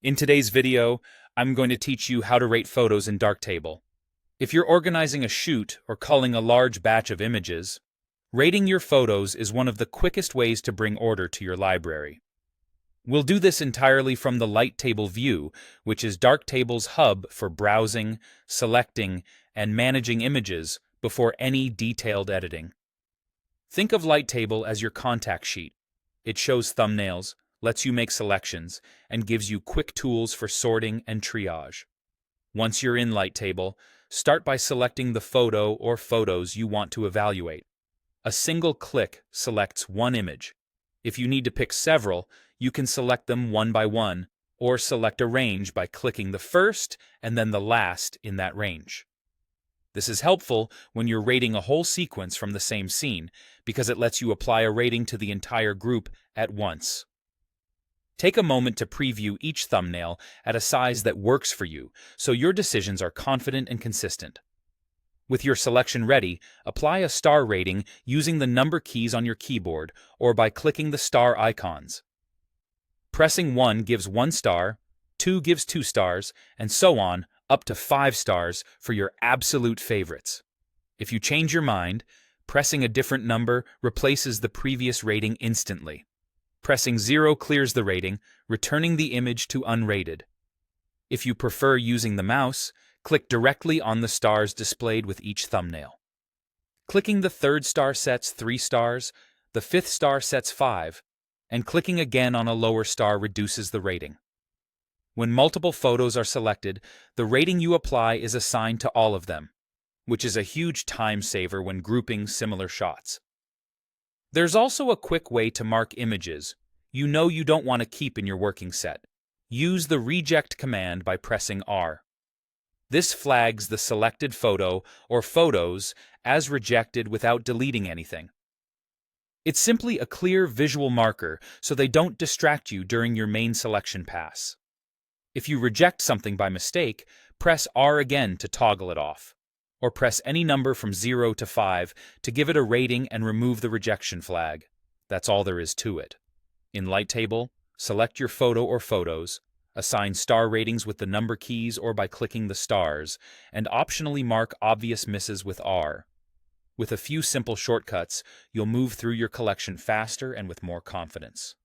In today's video, I'm going to teach you how to rate photos in Darktable. If you're organizing a shoot or culling a large batch of images, rating your photos is one of the quickest ways to bring order to your library. We'll do this entirely from the Lighttable view, which is Darktable's hub for browsing, selecting, and managing images before any detailed editing. Think of Lighttable as your contact sheet. It shows thumbnails, lets you make selections, and gives you quick tools for sorting and triage. Once you're in Lighttable, start by selecting the photo or photos you want to evaluate. A single click selects one image. If you need to pick several, you can select them one by one, or select a range by clicking the first and then the last in that range. This is helpful when you're rating a whole sequence from the same scene, because it lets you apply a rating to the entire group at once. Take a moment to preview each thumbnail at a size that works for you, so your decisions are confident and consistent. With your selection ready, apply a star rating using the number keys on your keyboard or by clicking the star icons. Pressing 1 gives 1 star, 2 gives 2 stars, and so on, up to 5 stars for your absolute favorites. If you change your mind, pressing a different number replaces the previous rating instantly. Pressing 0 clears the rating, returning the image to unrated. If you prefer using the mouse, click directly on the stars displayed with each thumbnail. Clicking the third star sets 3 stars, the fifth star sets 5, and clicking again on a lower star reduces the rating. When multiple photos are selected, the rating you apply is assigned to all of them, which is a huge time saver when grouping similar shots. There's also a quick way to mark images you know you don't want to keep in your working set. Use the reject command by pressing R. This flags the selected photo or photos as rejected without deleting anything. It's simply a clear visual marker so they don't distract you during your main selection pass. If you reject something by mistake, press R again to toggle it off, or press any number from 0 to 5 to give it a rating and remove the rejection flag. That's all there is to it. In Lighttable, select your photo or photos, assign star ratings with the number keys or by clicking the stars, and optionally mark obvious misses with R. With a few simple shortcuts, you'll move through your collection faster and with more confidence.